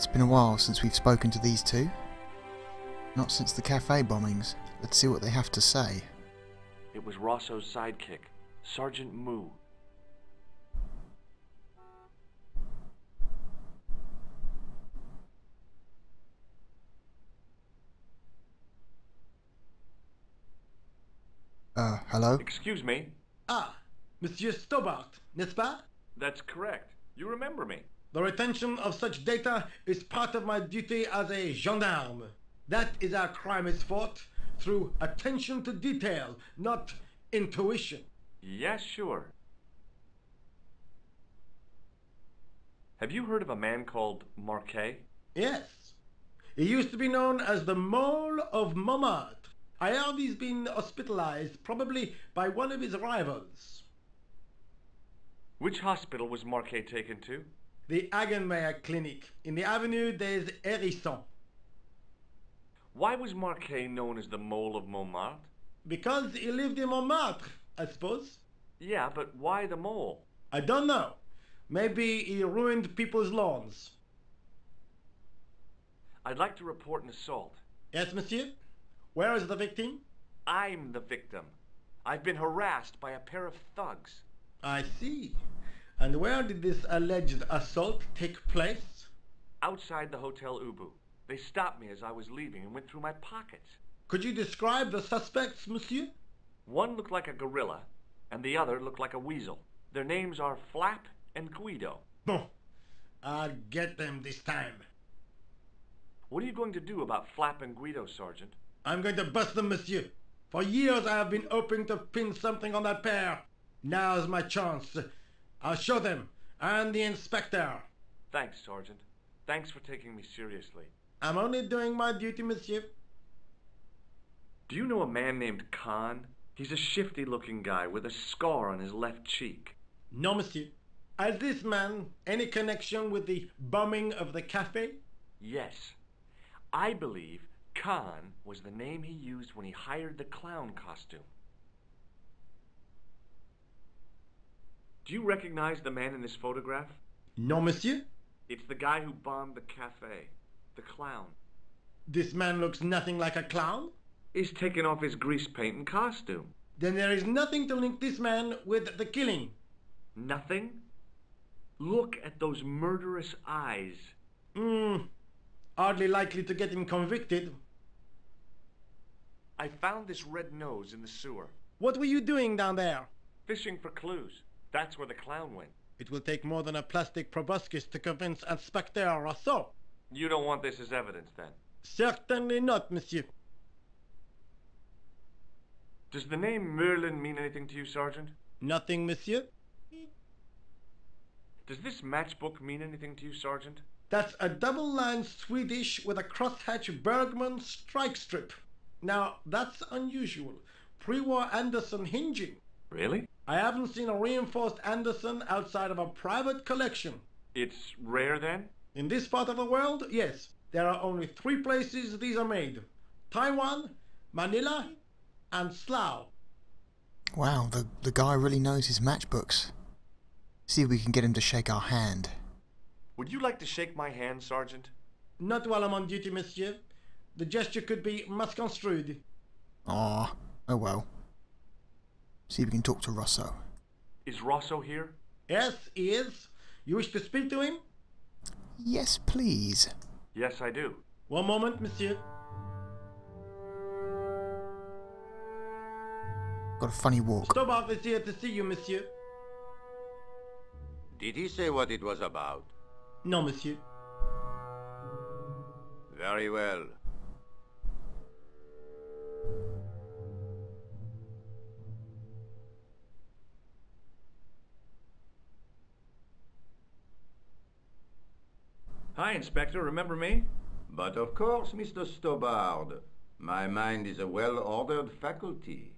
It's been a while since we've spoken to these two. Not since the cafe bombings. Let's see what they have to say. It was Rosso's sidekick, Sergeant Moo. Hello? Excuse me? Ah, Monsieur Stobart, n'est-ce pas? That's correct. You remember me. The retention of such data is part of my duty as a gendarme. That is how crime is fought, through attention to detail, not intuition. Yes, sure. Have you heard of a man called Marquet? Yes. He used to be known as the Mole of Montmartre. I heard he's been hospitalized, probably by one of his rivals. Which hospital was Marquet taken to? The Hagenmeyer clinic, in the Avenue des Hérissons. Why was Marquet known as the Mole of Montmartre? Because he lived in Montmartre, I suppose. Yeah, but why the mole? I don't know. Maybe he ruined people's lawns. I'd like to report an assault. Yes, monsieur? Where is the victim? I'm the victim. I've been harassed by a pair of thugs. I see. And where did this alleged assault take place? Outside the Hotel Ubu. They stopped me as I was leaving and went through my pockets. Could you describe the suspects, monsieur? One looked like a gorilla, and the other looked like a weasel. Their names are Flap and Guido. Bon. I'll get them this time. What are you going to do about Flap and Guido, Sergeant? I'm going to bust them, monsieur. For years I have been hoping to pin something on that pair. Now's my chance. I'll show them, and the inspector. Thanks, Sergeant. Thanks for taking me seriously. I'm only doing my duty, monsieur. Do you know a man named Khan? He's a shifty-looking guy with a scar on his left cheek. No, monsieur. Has this man any connection with the bombing of the cafe? Yes. I believe Khan was the name he used when he hired the clown costume. Do you recognize the man in this photograph? No, monsieur. It's the guy who bombed the cafe. The clown. This man looks nothing like a clown. He's taken off his grease paint and costume. Then there is nothing to link this man with the killing. Nothing? Look at those murderous eyes. Hardly likely to get him convicted. I found this red nose in the sewer. What were you doing down there? Fishing for clues. That's where the clown went. It will take more than a plastic proboscis to convince Inspector Rousseau. You don't want this as evidence, then? Certainly not, monsieur. Does the name Merlin mean anything to you, Sergeant? Nothing, monsieur. Does this matchbook mean anything to you, Sergeant? That's a double-line Swedish with a crosshatch Bergman strike strip. Now, that's unusual. Pre-war Anderson hinging. Really? I haven't seen a reinforced Anderson outside of a private collection. It's rare, then? In this part of the world, yes. There are only 3 places these are made. Taiwan, Manila, and Slough. Wow, the guy really knows his matchbooks. See if we can get him to shake our hand. Would you like to shake my hand, Sergeant? Not while I'm on duty, monsieur. The gesture could be misconstrued. Aw, oh well. See if we can talk to Rosso. Is Rosso here? Yes, he is. You wish to speak to him? Yes, please. Yes, I do. One moment, monsieur. Got a funny walk. Stobart is here to see you, monsieur. Did he say what it was about? No, monsieur. Very well. Hi, Inspector. Remember me? But of course, Mr. Stobart. My mind is a well-ordered faculty.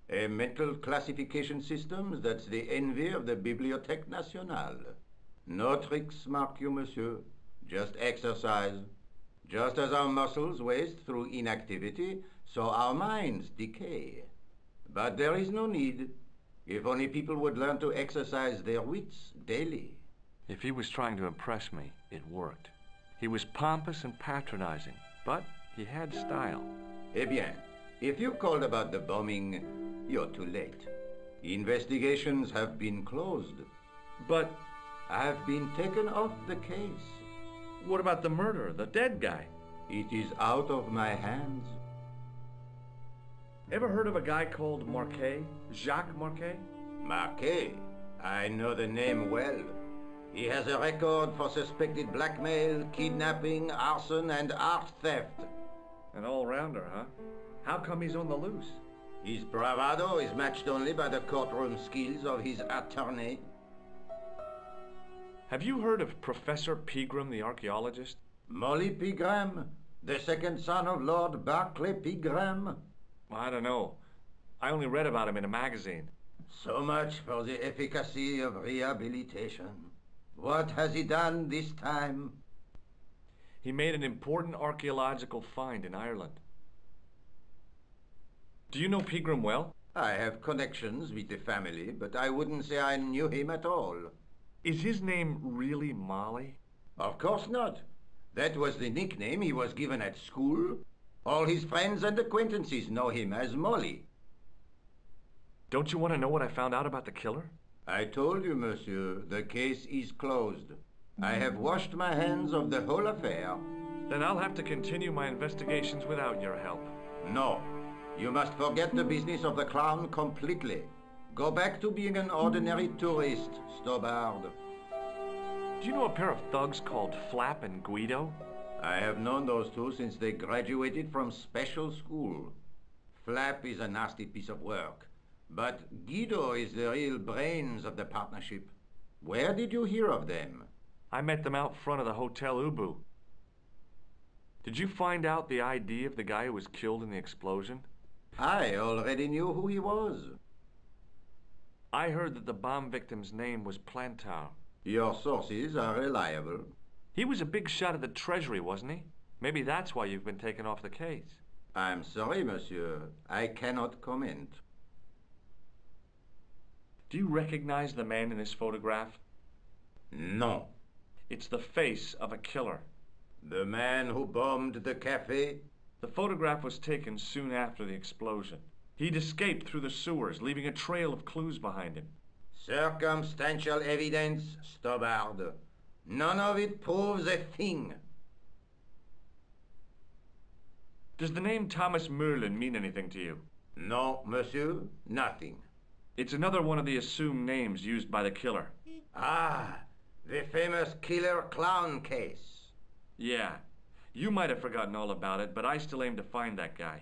A mental classification system that's the envy of the Bibliothèque Nationale. No tricks, mark you, monsieur. Just exercise. Just as our muscles waste through inactivity, so our minds decay. But there is no need. If only people would learn to exercise their wits daily. If he was trying to impress me, it worked. He was pompous and patronizing, but he had style. Eh bien, if you called about the bombing, you're too late. Investigations have been closed. But I've been taken off the case. what about the murderer, the dead guy? It is out of my hands. Ever heard of a guy called Marquet? Jacques Marquet? Marquet? I know the name well. He has a record for suspected blackmail, kidnapping, arson, and art theft. An all-rounder, huh? How come he's on the loose? His bravado is matched only by the courtroom skills of his attorney. Have you heard of Professor Pegram, the archaeologist? Molly Pegram, the second son of Lord Barclay Pegram. I don't know. I only read about him in a magazine. So much for the efficacy of rehabilitation. What has he done this time? He made an important archaeological find in Ireland. Do you know Pegram well? I have connections with the family, but I wouldn't say I knew him at all. Is his name really Molly? Of course not. That was the nickname he was given at school. All his friends and acquaintances know him as Molly. Don't you want to know what I found out about the killer? I told you, monsieur, the case is closed. I have washed my hands of the whole affair. Then I'll have to continue my investigations without your help. No. You must forget the business of the clown completely. Go back to being an ordinary tourist, Stobard. Do you know a pair of thugs called Flap and Guido? I have known those two since they graduated from special school. Flap is a nasty piece of work, but Guido is the real brains of the partnership. Where did you hear of them? I met them out front of the Hotel Ubu. Did you find out the ID of the guy who was killed in the explosion? I already knew who he was. I heard that the bomb victim's name was Plantar. Your sources are reliable. He was a big shot at the Treasury, wasn't he? Maybe that's why you've been taken off the case. I'm sorry, monsieur. I cannot comment. Do you recognize the man in this photograph? No. It's the face of a killer. The man who bombed the cafe? The photograph was taken soon after the explosion. He'd escaped through the sewers, leaving a trail of clues behind him. Circumstantial evidence, Stobard. None of it proves a thing. Does the name Thomas Merlin mean anything to you? No, monsieur, nothing. It's another one of the assumed names used by the killer. Ah, the famous killer clown case. Yeah, you might have forgotten all about it, but I still aim to find that guy.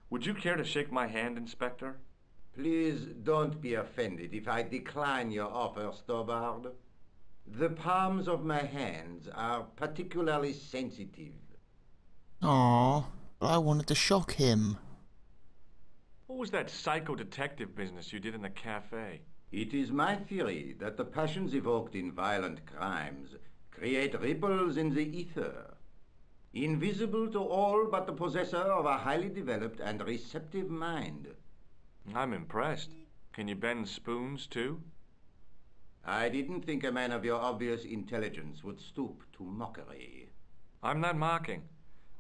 Would you care to shake my hand, Inspector? Please don't be offended if I decline your offer, Stobard. The palms of my hands are particularly sensitive. Aww, but I wanted to shock him. What was that psycho-detective business you did in the cafe? It is my theory that the passions evoked in violent crimes create ripples in the ether, invisible to all but the possessor of a highly developed and receptive mind. I'm impressed. Can you bend spoons, too? I didn't think a man of your obvious intelligence would stoop to mockery. I'm not mocking.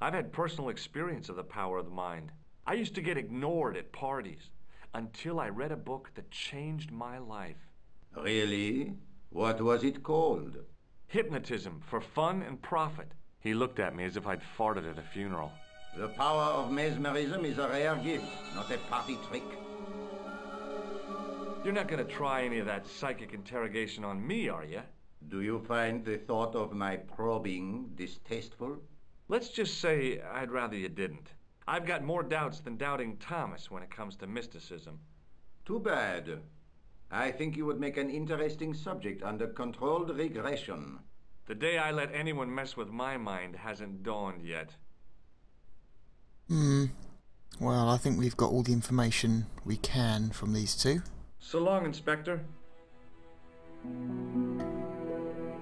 I've had personal experience of the power of the mind. I used to get ignored at parties until I read a book that changed my life. Really? What was it called? Hypnotism for Fun and Profit. He looked at me as if I'd farted at a funeral. The power of mesmerism is a rare gift, not a party trick. You're not going to try any of that psychic interrogation on me, are you? Do you find the thought of my probing distasteful? Let's just say I'd rather you didn't. I've got more doubts than doubting Thomas when it comes to mysticism. Too bad. I think you would make an interesting subject under controlled regression. The day I let anyone mess with my mind hasn't dawned yet. Well, I think we've got all the information we can from these two. So long, Inspector.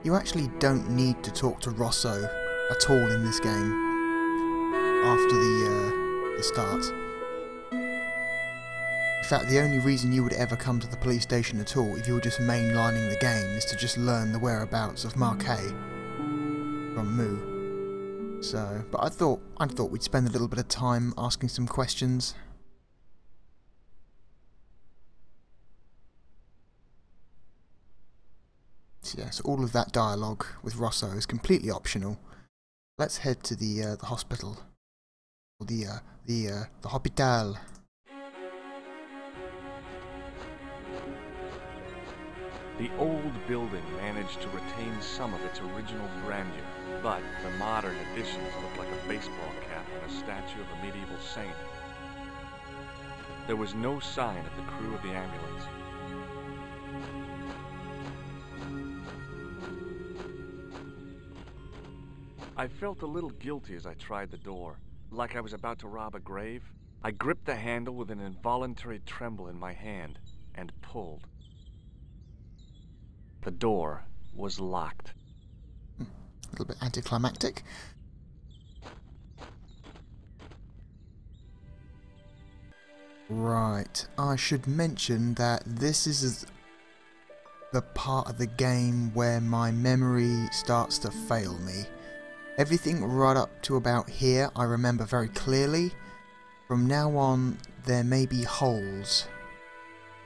You actually don't need to talk to Rosso at all in this game after the start. In fact, the only reason you would ever come to the police station at all, if you were just mainlining the game, is to just learn the whereabouts of Marquet. from Moo. So, but I thought we'd spend a little bit of time asking some questions. So yeah, so all of that dialogue with Rosso is completely optional. Let's head to the hospital, or the hospital. The old building managed to retain some of its original grandeur, but the modern additions look like a baseball cap on a statue of a medieval saint. There was no sign of the crew of the ambulance. I felt a little guilty as I tried the door, like I was about to rob a grave. I gripped the handle with an involuntary tremble in my hand and pulled. The door was locked. A little bit anticlimactic. Right, I should mention that this is the part of the game where my memory starts to fail me. Everything right up to about here I remember very clearly. From now on there may be holes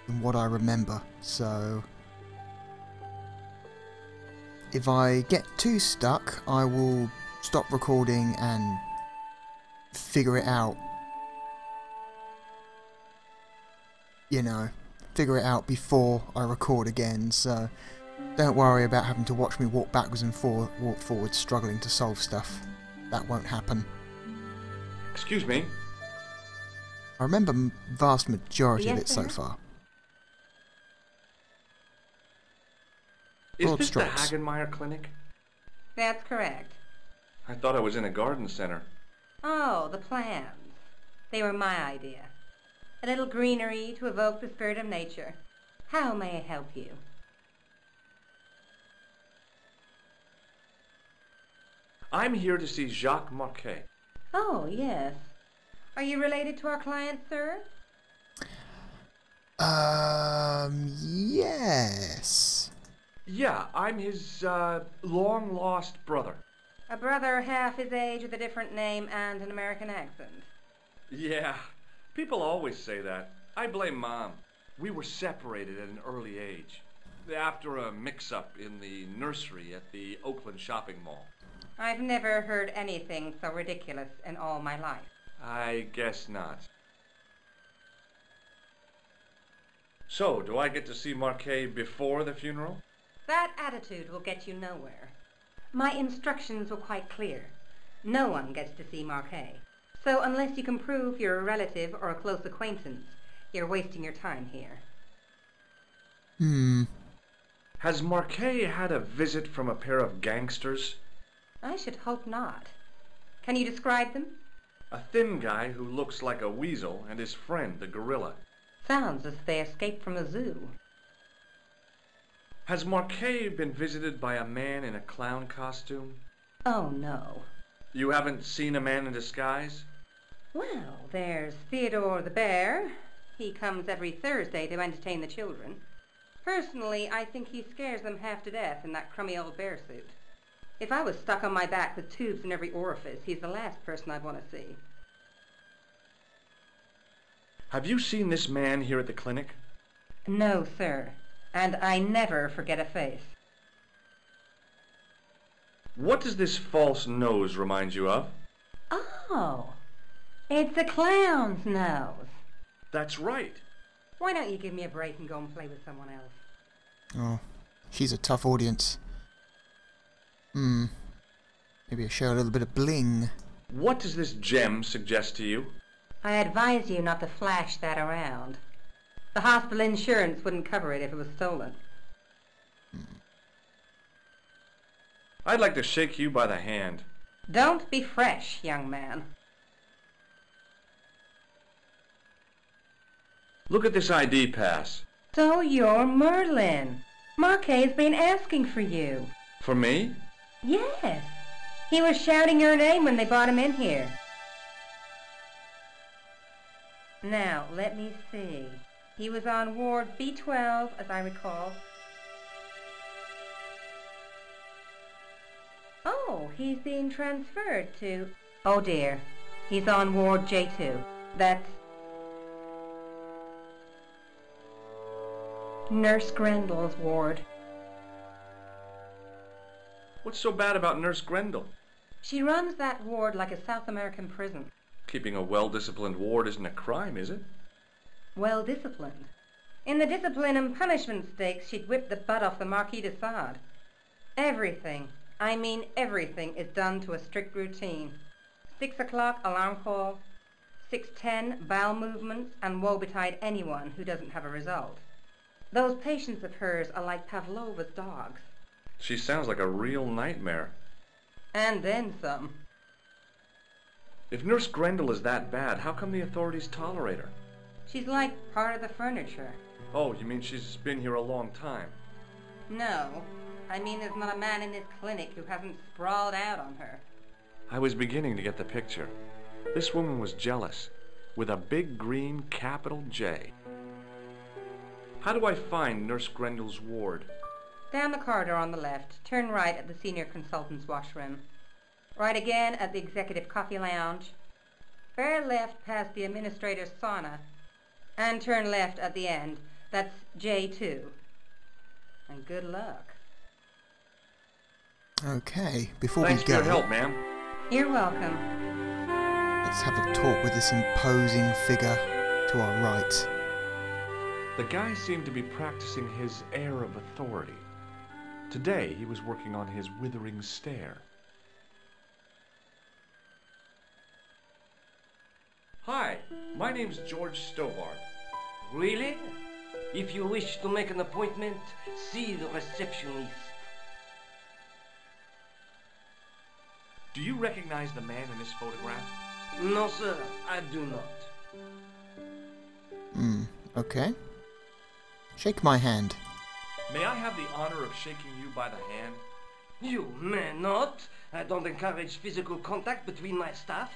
in what I remember, so if I get too stuck I will stop recording and figure it out. You know, figure it out before I record again, so don't worry about having to watch me walk backwards and walk forwards struggling to solve stuff. That won't happen. Excuse me? I remember vast majority of Yes, it so sir? far. Is Broad this the strokes. Hagenmeyer clinic? That's correct. I thought I was in a garden center. Oh, the plans. They were my idea. A little greenery to evoke the spirit of nature. How may I help you? I'm here to see Jacques Marquet. Oh, yes. Are you related to our client, sir? Yes. Yeah, I'm his, long-lost brother. A brother half his age with a different name and an American accent. Yeah, people always say that. I blame Mom. We were separated at an early age, after a mix-up in the nursery at the Oakland shopping mall. I've never heard anything so ridiculous in all my life. I guess not. So, do I get to see Marquet before the funeral? That attitude will get you nowhere. My instructions were quite clear. No one gets to see Marquet. So unless you can prove you're a relative or a close acquaintance, you're wasting your time here. Has Marquet had a visit from a pair of gangsters? I should hope not. Can you describe them? A thin guy who looks like a weasel and his friend, the gorilla. Sounds as if they escaped from a zoo. Has Marquet been visited by a man in a clown costume? Oh, no. You haven't seen a man in disguise? Well, there's Theodore the bear. He comes every Thursday to entertain the children. Personally, I think he scares them half to death in that crummy old bear suit. If I was stuck on my back with tubes in every orifice, he's the last person I'd want to see. Have you seen this man here at the clinic? No, sir. And I never forget a face. What does this false nose remind you of? Oh, it's a clown's nose. That's right. Why don't you give me a break and go and play with someone else? Oh, she's a tough audience. Maybe I show a little bit of bling. What does this gem suggest to you? I advise you not to flash that around. The hospital insurance wouldn't cover it if it was stolen. I'd like to shake you by the hand. Don't be fresh, young man. Look at this ID pass. So you're Merlin. Marquet's been asking for you. For me? Yes. He was shouting your name when they brought him in here. Now, let me see. He was on ward B12, as I recall. Oh, he's been transferred to... Oh dear, he's on Ward J2. That's... Nurse Grendel's ward. What's so bad about Nurse Grendel? She runs that ward like a South American prison. Keeping a well-disciplined ward isn't a crime, is it? Well disciplined. In the discipline and punishment stakes, she'd whip the butt off the Marquis de Sade. Everything, I mean everything, is done to a strict routine. 6 o'clock alarm call, 6:10 bowel movements, and woe betide anyone who doesn't have a result. Those patients of hers are like Pavlova's dogs. She sounds like a real nightmare. And then some. If Nurse Grendel is that bad, how come the authorities tolerate her? She's like part of the furniture. Oh, you mean she's been here a long time? No, I mean there's not a man in this clinic who hasn't sprawled out on her. I was beginning to get the picture. This woman was jealous, with a big green capital J. How do I find Nurse Grendel's ward? Down the corridor on the left, turn right at the senior consultant's washroom. Right again at the executive coffee lounge. Fair left past the administrator's sauna. And turn left at the end. That's J2. And good luck. Okay, before Thanks we go, for your help, ma'am. You're welcome. let's have a talk with this imposing figure to our right. The guy seemed to be practicing his air of authority. Today, he was working on his withering stare. Hi, my name's George Stobart. Really? If you wish to make an appointment, see the receptionist. Do you recognize the man in this photograph? No, sir, I do not. Okay. Shake my hand. May I have the honor of shaking you by the hand? You may not. I don't encourage physical contact between my staff.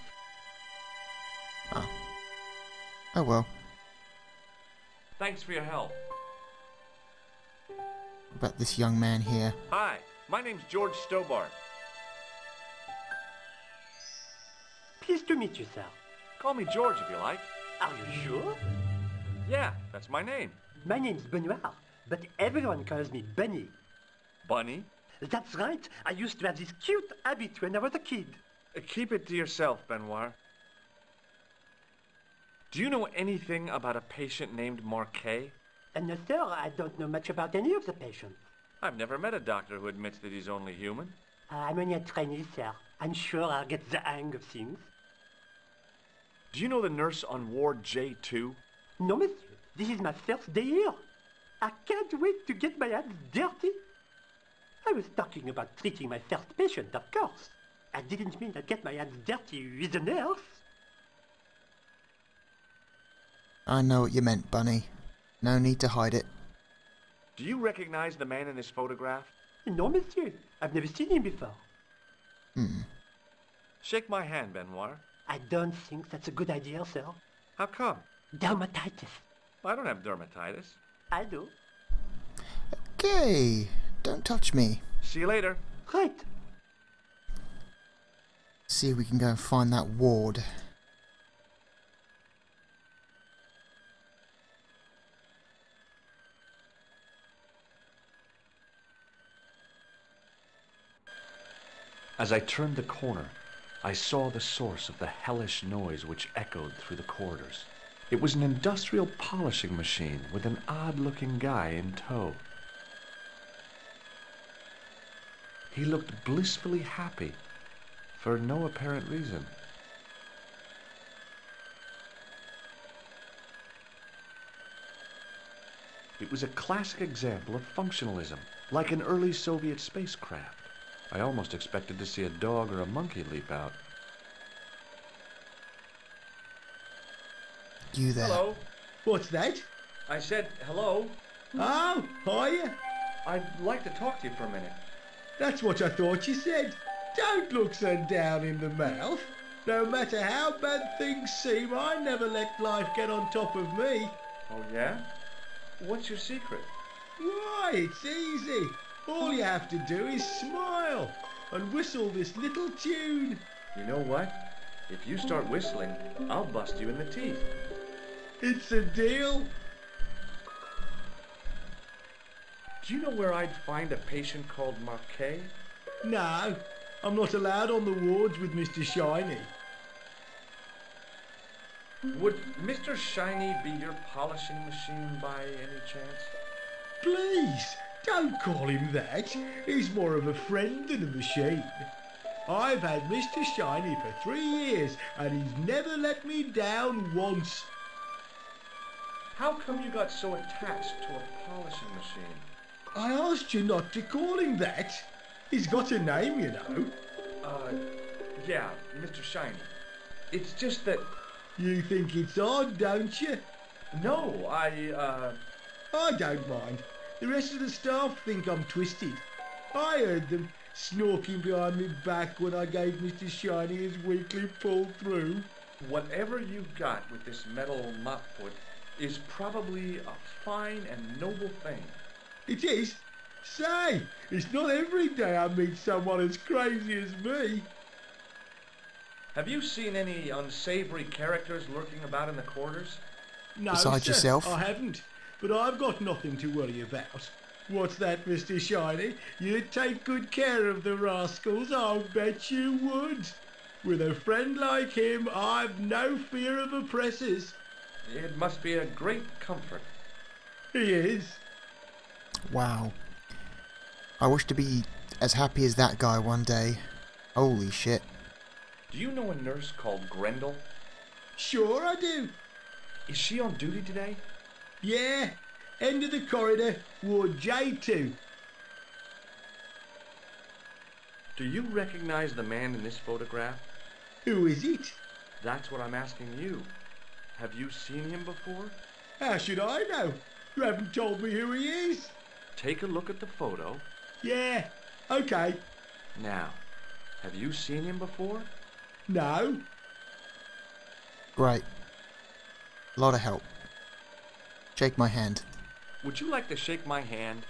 Oh well. Thanks for your help. What about this young man here? Hi, my name's George Stobart. Pleased to meet you, sir. Call me George if you like. Are you sure? Yeah, that's my name. My name's Benoit, but everyone calls me Bunny. Bunny? That's right. I used to have this cute habit when I was a kid. Keep it to yourself, Benoit. Do you know anything about a patient named Marquet? And no, sir, I don't know much about any of the patients. I've never met a doctor who admits that he's only human. I'm only a trainee, sir. I'm sure I'll get the hang of things. Do you know the nurse on Ward J2? No, monsieur. This is my first day here. I can't wait to get my hands dirty. I was talking about treating my first patient, of course. I didn't mean I'd get my hands dirty with a nurse. I know what you meant, Bunny. No need to hide it. Do you recognize the man in this photograph? No, monsieur. I've never seen him before. Shake my hand, Benoit. I don't think that's a good idea, sir. How come? Dermatitis. I don't have dermatitis. I do. Okay, don't touch me. See you later. Right. See if we can go and find that ward. As I turned the corner, I saw the source of the hellish noise which echoed through the corridors. It was an industrial polishing machine with an odd-looking guy in tow. He looked blissfully happy, for no apparent reason. It was a classic example of functionalism, like an early Soviet spacecraft. I almost expected to see a dog or a monkey leap out. You there. Hello. What's that? I said hello. Oh, hiya. I'd like to talk to you for a minute. That's what I thought you said. Don't look so down in the mouth. No matter how bad things seem, I never let life get on top of me. Oh, yeah? What's your secret? Why, it's easy. All you have to do is smile. and whistle this little tune. You know what? If you start whistling, I'll bust you in the teeth. It's a deal. Do you know where I'd find a patient called Marquet? No, I'm not allowed on the wards with Mr. Shiny. Would Mr. Shiny be your polishing machine by any chance? Please, don't call him that. He's more of a friend than a machine. I've had Mr. Shiny for 3 years and he's never let me down once. How come you got so attached to a polishing machine? I asked you not to call him that. He's got a name, you know. Yeah, Mr. Shiny. It's just that... You think it's odd, don't you? No, I don't mind. The rest of the staff think I'm twisted. I heard them snorking behind me back when I gave Mr. Shiny his weekly pull through. Whatever you've got with this metal mop foot is probably a fine and noble thing. It is? Say, it's not every day I meet someone as crazy as me. Have you seen any unsavory characters lurking about in the quarters? No, Besides sir, yourself? I haven't. But I've got nothing to worry about. What's that, Mr. Shiny? You'd take good care of the rascals, I'll bet you would. With a friend like him, I've no fear of oppressors. It must be a great comfort. He is. Wow. I wish to be as happy as that guy one day. Holy shit. Do you know a nurse called Grendel? Sure I do. Is she on duty today? Yeah. End of the corridor, Ward J2. Do you recognize the man in this photograph? Who is it? That's what I'm asking you. Have you seen him before? How should I know? You haven't told me who he is. Take a look at the photo. Yeah, okay. Now, have you seen him before? No. Great. A lot of help. Shake my hand. Would you like to shake my hand?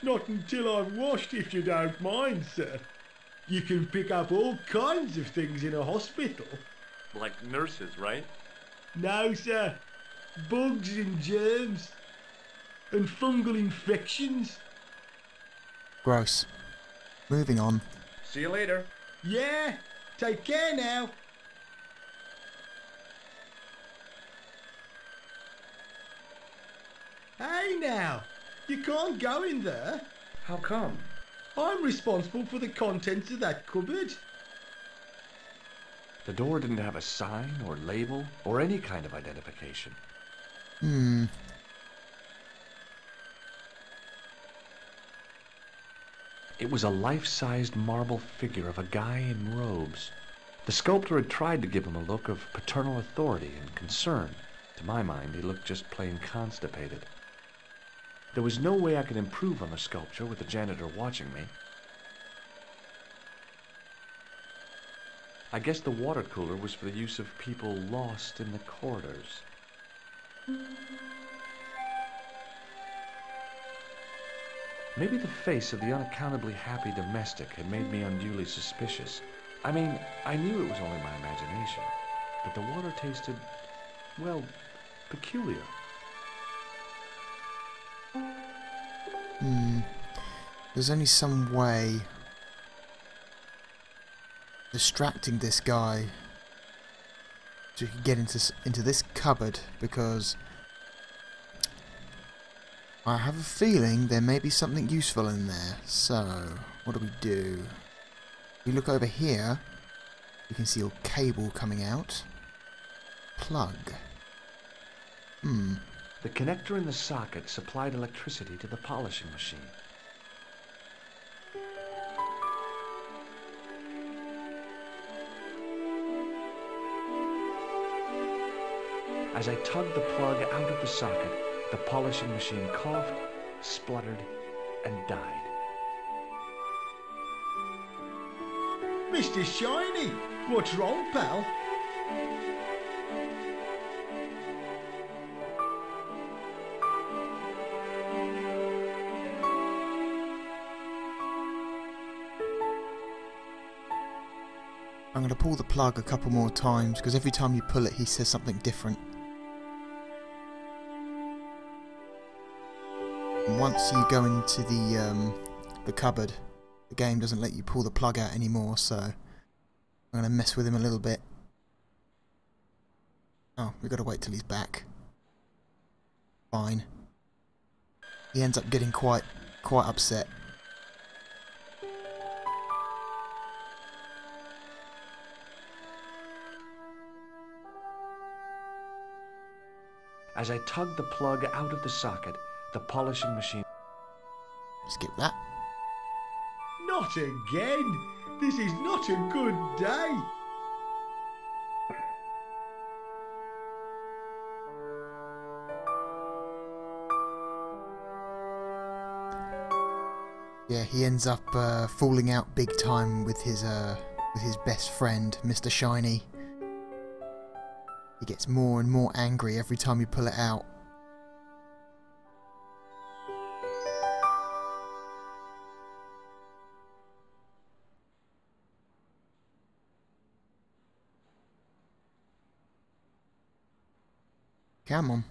Not until I've washed, if you don't mind, sir. You can pick up all kinds of things in a hospital. Like nurses, right? No, sir. Bugs and germs. And fungal infections. Gross. Moving on. See you later. Yeah, take care now. Hey now, you can't go in there. How come? I'm responsible for the contents of that cupboard. The door didn't have a sign or label or any kind of identification. It was a life-sized marble figure of a guy in robes. The sculptor had tried to give him a look of paternal authority and concern. To my mind, he looked just plain constipated. There was no way I could improve on the sculpture with the janitor watching me. I guess the water cooler was for the use of people lost in the corridors. Maybe the face of the unaccountably happy domestic had made me unduly suspicious. I mean, I knew it was only my imagination, but the water tasted, well, peculiar. There's only some way distracting this guy so he can get into this cupboard, because I have a feeling there may be something useful in there. So, what do? We look over here, you can see a cable coming out. Plug. The connector in the socket supplied electricity to the polishing machine. As I tugged the plug out of the socket, the polishing machine coughed, spluttered, and died. Mr. Shiny, what's wrong, pal? I'm going to pull the plug a couple more times, because every time you pull it he says something different. And once you go into the cupboard, the game doesn't let you pull the plug out anymore, so I'm going to mess with him a little bit. Oh, we've got to wait till he's back. Fine. He ends up getting quite upset. As I tug the plug out of the socket, the polishing machine... Skip that. Not again! This is not a good day! Yeah, he ends up falling out big time with his best friend, Mr. Shiny. He gets more and more angry every time you pull it out. Come on.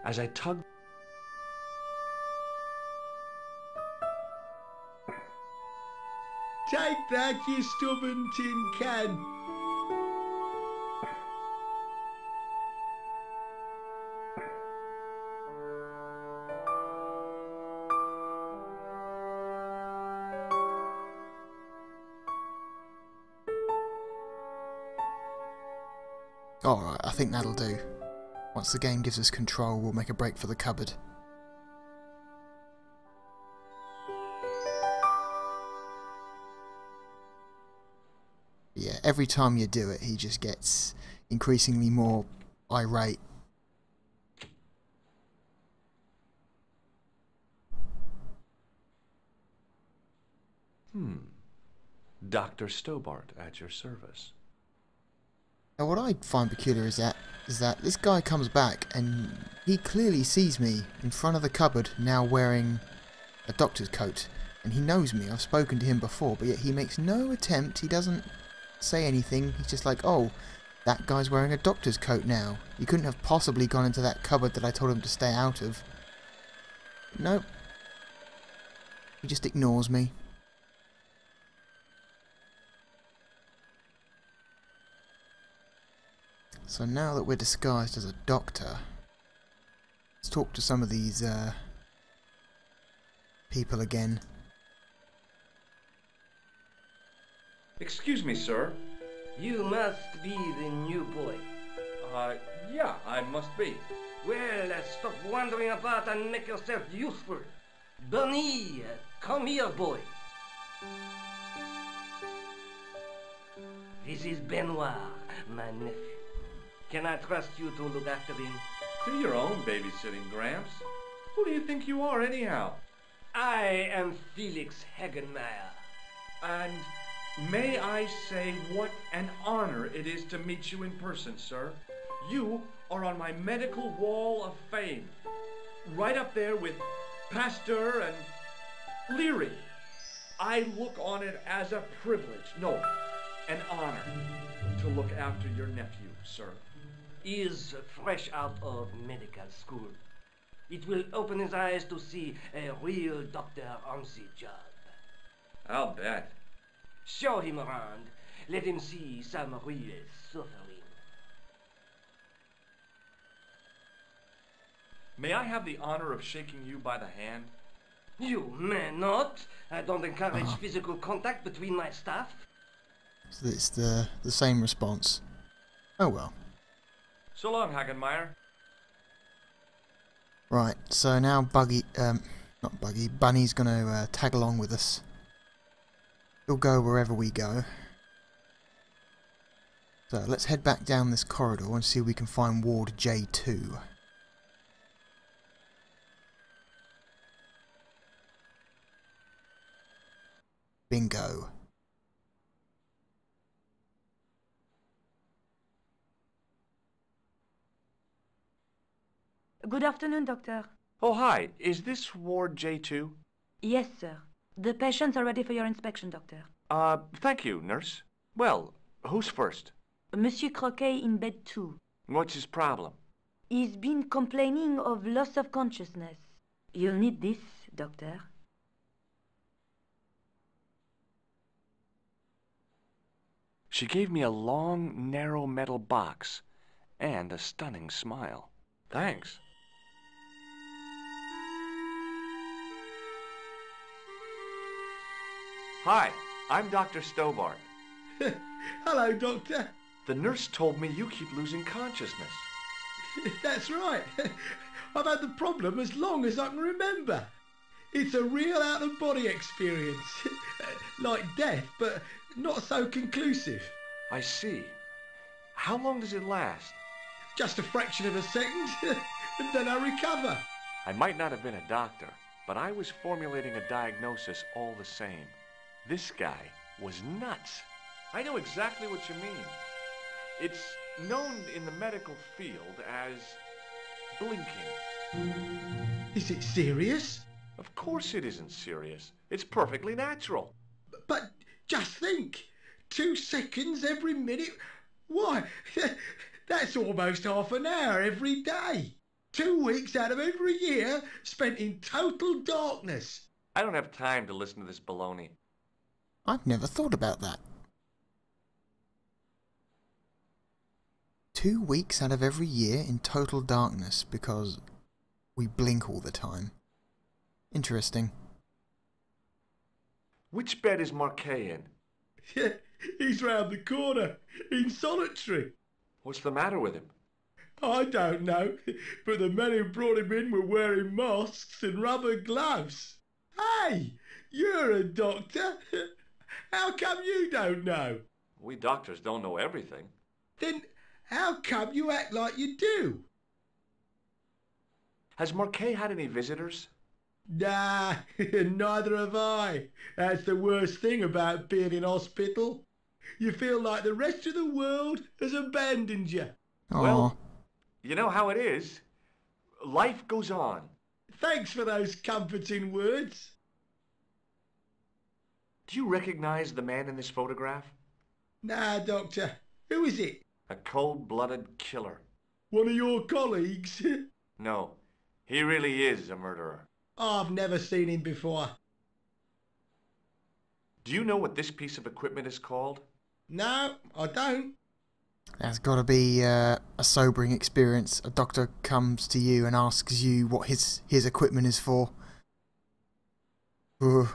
As I tug... Take that, you stubborn tin can! Alright, I think that'll do. Once the game gives us control, we'll make a break for the cupboard. Yeah, every time you do it, he just gets increasingly more irate. Dr. Stobart at your service. Now what I find peculiar is that this guy comes back and he clearly sees me in front of the cupboard now wearing a doctor's coat, and he knows me. I've spoken to him before, but yet he makes no attempt. He doesn't say anything. He's just like, oh, that guy's wearing a doctor's coat now. You couldn't have possibly gone into that cupboard that I told him to stay out of. Nope. He just ignores me. So now that we're disguised as a doctor, let's talk to some of these people again. Excuse me, sir. You must be the new boy. Yeah, I must be. Well, stop wandering about and make yourself useful. Bunny, come here, boy. This is Benoit, my nephew. Can I trust you to look after him? Do your own babysitting, Gramps. Who do you think you are, anyhow? I am Felix Hagenmeyer. And may I say what an honor it is to meet you in person, sir. You are on my medical wall of fame. Right up there with Pasteur and Leary. I look on it as a privilege, no, an honor, to look after your nephew, sir. He is fresh out of medical school. It will open his eyes to see a real doctor on the job. I'll bet. Show him around. Let him see some real suffering. May I have the honor of shaking you by the hand? You may not. I don't encourage physical contact between my staff. So it's the same response. Oh well. So long, Hagenmeyer. Right, so now Bunny's gonna tag along with us. He'll go wherever we go. So let's head back down this corridor and see if we can find Ward J2. Bingo. Good afternoon, doctor. Oh, hi. Is this Ward J2? Yes, sir. The patients are ready for your inspection, doctor. Thank you, nurse. Well, who's first? Monsieur Croquet in bed 2. What's his problem? He's been complaining of loss of consciousness. You'll need this, doctor. She gave me a long, narrow metal box and a stunning smile. Thanks. Hi, I'm Dr. Stobart. Hello, Doctor. The nurse told me you keep losing consciousness. That's right. I've had the problem as long as I can remember. It's a real out-of-body experience. Like death, but not so conclusive. I see. How long does it last? Just a fraction of a second, and then I recover. I might not have been a doctor, but I was formulating a diagnosis all the same. This guy was nuts. I know exactly what you mean. It's known in the medical field as blinking. Is it serious? Of course it isn't serious. It's perfectly natural. But just think, 2 seconds every minute. Why, that's almost half an hour every day. 2 weeks out of every year spent in total darkness. I don't have time to listen to this baloney. I've never thought about that. 2 weeks out of every year in total darkness because we blink all the time. Interesting. Which bed is Marquet in? He's round the corner, in solitary. What's the matter with him? I don't know, but the men who brought him in were wearing masks and rubber gloves. Hey, you're a doctor. How come you don't know? We doctors don't know everything. Then how come you act like you do? Has Marquet had any visitors? Nah, neither have I. That's the worst thing about being in hospital. You feel like the rest of the world has abandoned you. Aww. Well, you know how it is. Life goes on. Thanks for those comforting words. Do you recognize the man in this photograph? Nah, Doctor. Who is it? A cold-blooded killer. One of your colleagues? No, he really is a murderer. I've never seen him before. Do you know what this piece of equipment is called? No, I don't. That's got to be a sobering experience. A doctor comes to you and asks you what his equipment is for. Ugh.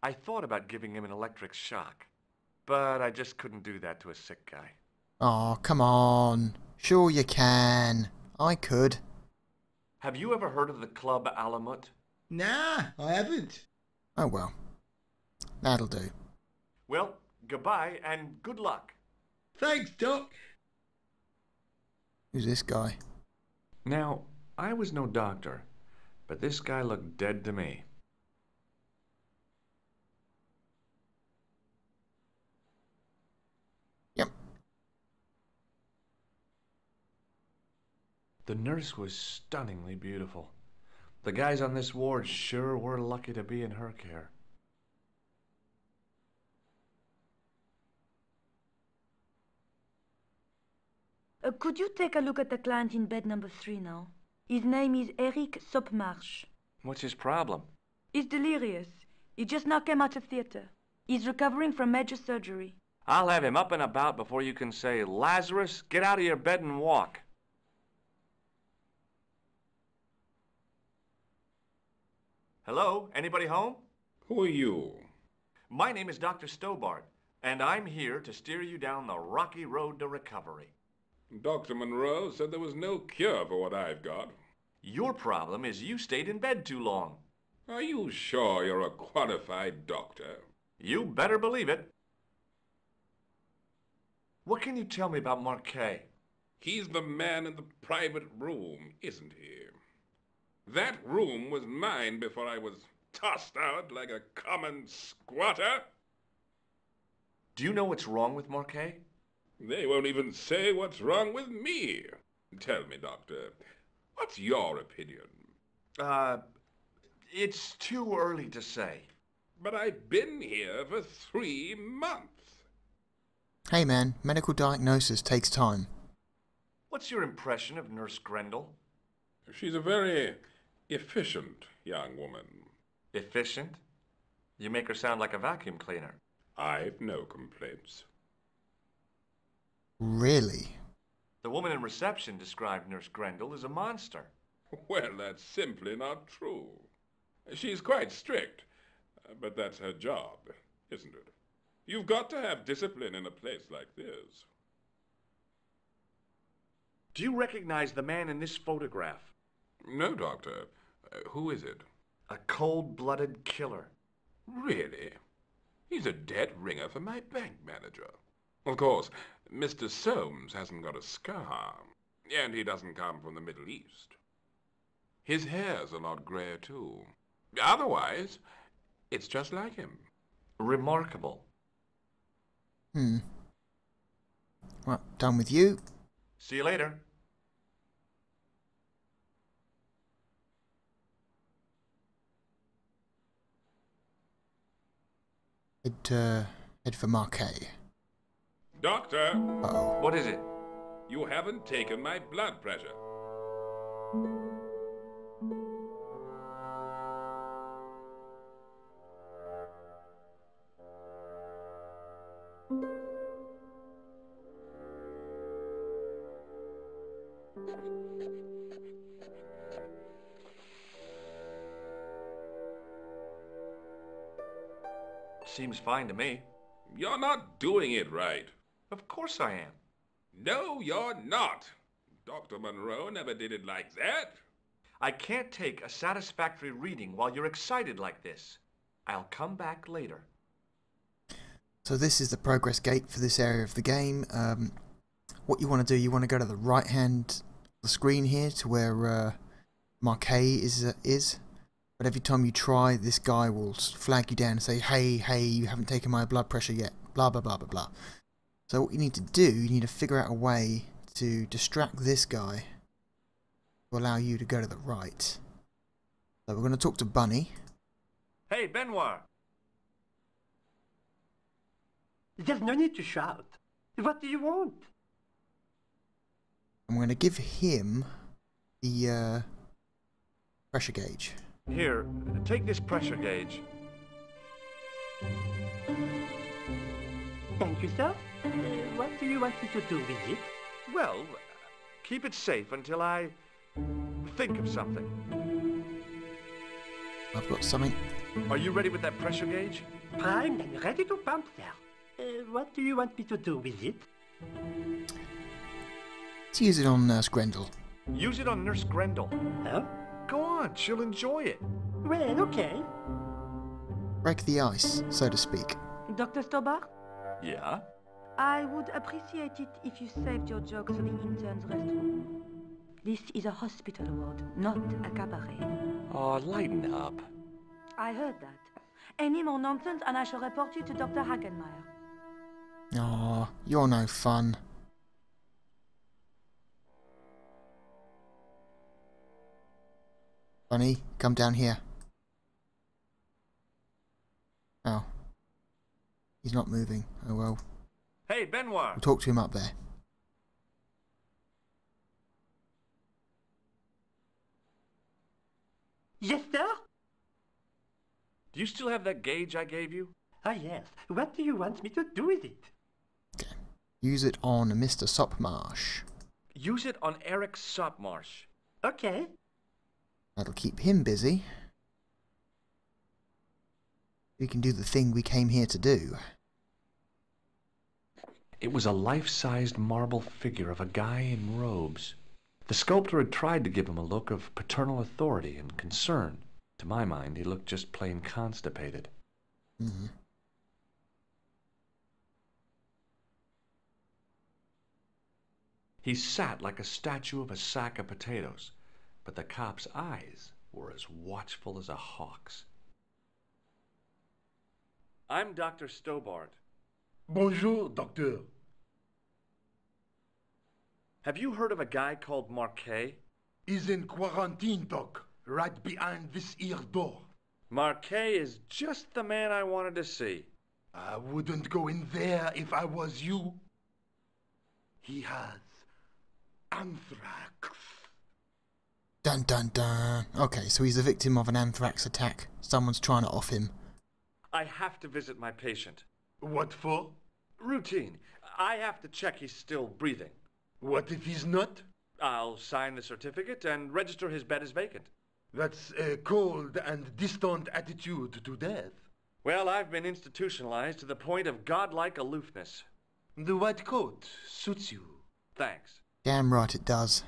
I thought about giving him an electric shock, but I just couldn't do that to a sick guy. Oh, come on. Sure you can. I could. Have you ever heard of the Club Alamut? Nah, I haven't. Oh well. That'll do. Well, goodbye and good luck. Thanks, Doc. Who's this guy? Now, I was no doctor, but this guy looked dead to me. Yep. The nurse was stunningly beautiful. The guys on this ward sure were lucky to be in her care. Could you take a look at the client in bed number 3 now? His name is Eric Sopmarsh. What's his problem? He's delirious. He just now came out of theater. He's recovering from major surgery. I'll have him up and about before you can say, Lazarus, get out of your bed and walk. Hello? Anybody home? Who are you? My name is Dr. Stobart, and I'm here to steer you down the rocky road to recovery. Dr. Monroe said there was no cure for what I've got. Your problem is you stayed in bed too long. Are you sure you're a qualified doctor? You better believe it. What can you tell me about Marquet? He's the man in the private room, isn't he? That room was mine before I was tossed out like a common squatter. Do you know what's wrong with Marquet? They won't even say what's wrong with me. Tell me, Doctor, what's your opinion? It's too early to say. But I've been here for 3 months. Hey man, medical diagnosis takes time. What's your impression of Nurse Grendel? She's a very efficient young woman. Efficient? You make her sound like a vacuum cleaner. I've no complaints. Really? The woman in reception described Nurse Grendel as a monster. Well, that's simply not true. She's quite strict, but that's her job, isn't it? You've got to have discipline in a place like this. Do you recognize the man in this photograph? No, Doctor. Who is it? A cold-blooded killer. Really? He's a dead ringer for my bank manager. Of course, Mr. Soames hasn't got a scar, and he doesn't come from the Middle East. His hair's a lot grayer, too. Otherwise, it's just like him. Remarkable. Right, done with you. See you later. Head for Marquet. Doctor, Uh-oh. What is it? you haven't taken my blood pressure. Seems fine to me. You're not doing it right. Of course I am. No, you're not. Dr. Monroe never did it like that. I can't take a satisfactory reading while you're excited like this. I'll come back later. So this is the progress gate for this area of the game. What you want to do, you want to go to the right hand of the screen here to where Marquet is. But every time you try, this guy will flag you down and say, hey, you haven't taken my blood pressure yet. Blah, blah, blah, blah, blah. So what you need to do, you need to figure out a way to distract this guy to allow you to go to the right. So we're going to talk to Bunny. Hey, Benoit! There's no need to shout. What do you want? I'm going to give him the pressure gauge. Here, take this pressure gauge. Thank you, sir. What do you want me to do with it? Well, keep it safe until I think of something. I've got something. Are you ready with that pressure gauge? Primed and ready to pump, sir. What do you want me to do with it? Let's use it on Nurse Grendel. Use it on Nurse Grendel. Huh? Go on, she'll enjoy it. Well, okay. Break the ice, so to speak. Dr. Stobart, Yeah? I would appreciate it if you saved your jokes for the intern's restroom. This is a hospital ward, not a cabaret. Oh, lighten up. I heard that. Any more nonsense and I shall report you to Dr. Hagenmeyer. Aw, you're no fun. Bunny, come down here. Oh. He's not moving. Oh well. Hey, Benoit! We'll talk to him up there. Yes, sir? Do you still have that gauge I gave you? Ah, yes. What do you want me to do with it? Okay. Use it on Mr. Sopmarsh. Use it on Eric Sopmarsh. Okay. That'll keep him busy. We can do the thing we came here to do. It was a life-sized marble figure of a guy in robes. The sculptor had tried to give him a look of paternal authority and concern. To my mind, he looked just plain constipated. Mm-hmm. He sat like a statue of a sack of potatoes, but the cop's eyes were as watchful as a hawk's. I'm Dr. Stobart. Bonjour, docteur. Have you heard of a guy called Marquet? He's in quarantine, Doc. Right behind this here door. Marquet is just the man I wanted to see. I wouldn't go in there if I was you. He has anthrax. Dun dun dun. Okay, so he's the victim of an anthrax attack. Someone's trying to off him. I have to visit my patient. What for? Routine. I have to check he's still breathing. What if he's not? I'll sign the certificate and register his bed as vacant. That's a cold and distant attitude to death. Well, I've been institutionalized to the point of godlike aloofness. The white coat suits you. Thanks. Damn right it does.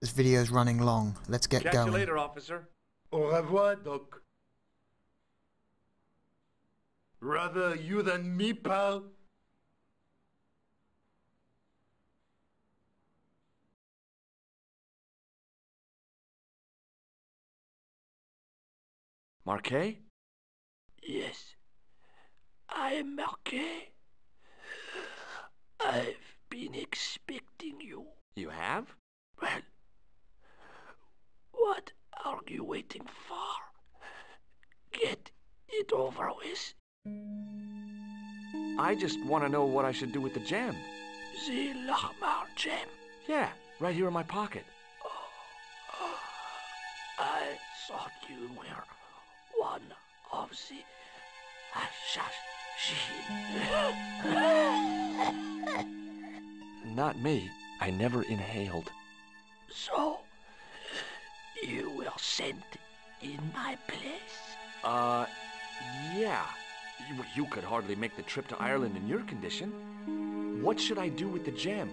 This video's running long. Let's get Catch going. you later, officer. Au revoir, Doc. Rather you than me, pal. Marquet? Yes, I am Marquet. I've been expecting you. You have? Well, what are you waiting for? Get it over with. I just want to know what I should do with the gem. The Lahmar gem. Yeah, right here in my pocket. I thought you were one of the assassins. Not me. I never inhaled. So, you were sent in my place? Yeah. You could hardly make the trip to Ireland in your condition. What should I do with the gem?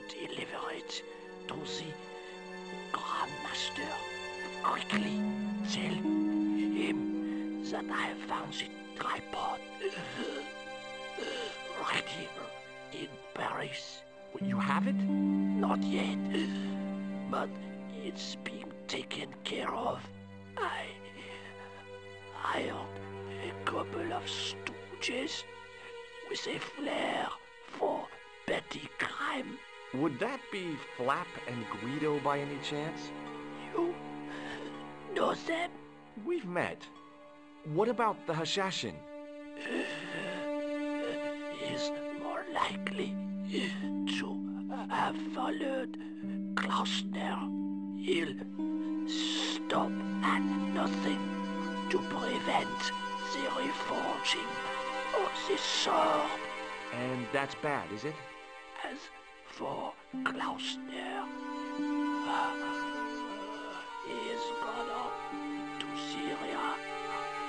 Deliver it to the Grandmaster. Quickly, tell him that I have found the tripod right here in Paris. You have it? Not yet, but it's being taken care of. I hired a couple of stooges with a flair for petty crime. Would that be Flap and Guido by any chance? You know them? We've met. What about the Hashashin? Is more likely to have followed Klausner. He'll stop at nothing to prevent the reforging of the sword. And that's bad, is it? As for Klausner, he is gone off to Syria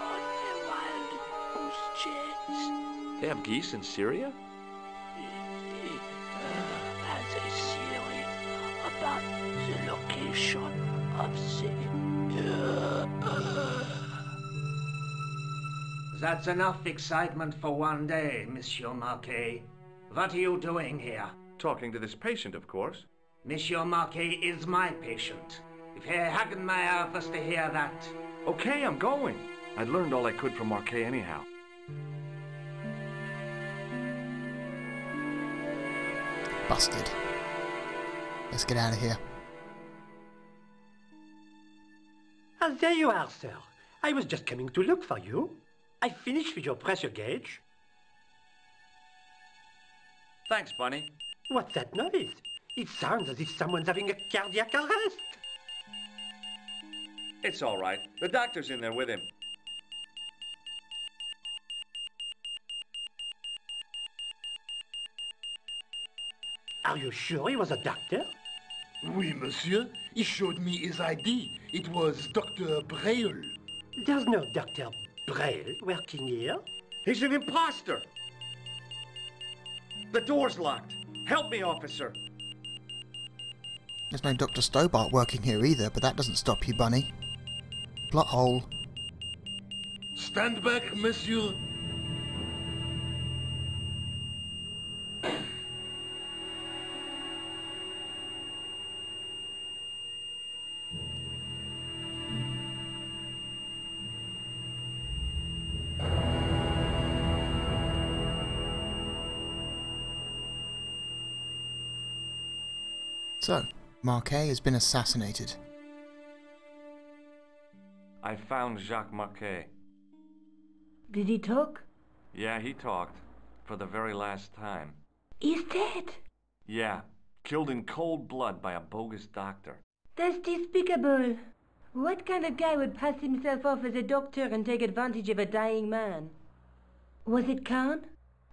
on a wild goose chase. They have geese in Syria? He has a theory about the location of the... That's enough excitement for one day, Monsieur Marquet. What are you doing here? Talking to this patient, of course. Monsieur Marquet is my patient. If Herr Hagenmeyer was to hear that... Okay, I'm going. I'd learned all I could from Marquet anyhow. Busted. Let's get out of here. There you are, sir. I was just coming to look for you. I finished with your pressure gauge. Thanks, Bunny. What's that noise? It sounds as if someone's having a cardiac arrest. It's all right. The doctor's in there with him. Are you sure he was a doctor? Oui, monsieur. He showed me his ID. It was Dr. Braille. There's no Dr. Braille working here. He's an imposter! The door's locked. Help me, officer. There's no Dr. Stobart working here either, but that doesn't stop you, Bunny. Plot hole. Stand back, monsieur. So, Marquet has been assassinated. I found Jacques Marquet. Did he talk? Yeah, he talked. For the very last time. He's dead. Yeah, killed in cold blood by a bogus doctor. That's despicable. What kind of guy would pass himself off as a doctor and take advantage of a dying man? Was it Khan?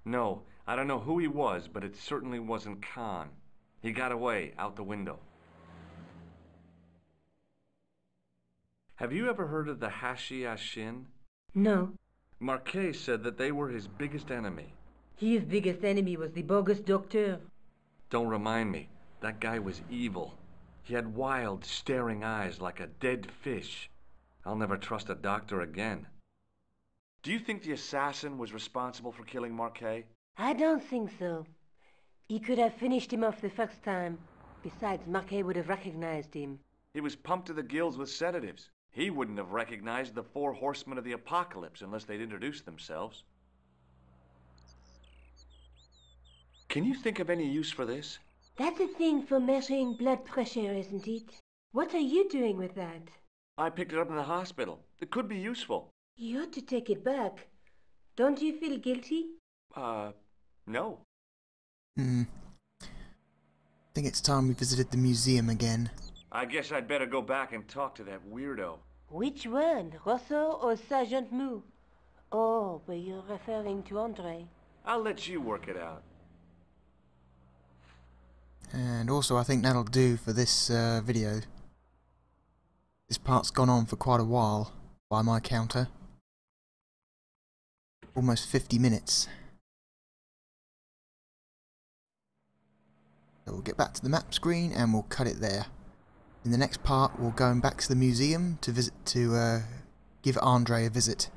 No, I don't know who he was, but it certainly wasn't Khan. He got away, out the window. Have you ever heard of the Hashi-Ashin? No. Marquet said that they were his biggest enemy. His biggest enemy was the bogus doctor. Don't remind me. That guy was evil. He had wild, staring eyes like a dead fish. I'll never trust a doctor again. Do you think the assassin was responsible for killing Marquet? I don't think so. He could have finished him off the first time. Besides, Marquet would have recognized him. He was pumped to the gills with sedatives. He wouldn't have recognized the 4 horsemen of the apocalypse unless they'd introduced themselves. Can you think of any use for this? That's a thing for measuring blood pressure, isn't it? What are you doing with that? I picked it up in the hospital. It could be useful. You ought to take it back. Don't you feel guilty? No. I think it's time we visited the museum again. I guess I'd better go back and talk to that weirdo. Which one, Rousseau or Sergeant Mou? Oh, but you're referring to Andre. I'll let you work it out. And also I think that'll do for this video. This part's gone on for quite a while, by my counter. Almost 50 minutes. So we'll get back to the map screen and we'll cut it there. In the next part we'll go back to the museum to give Andre a visit.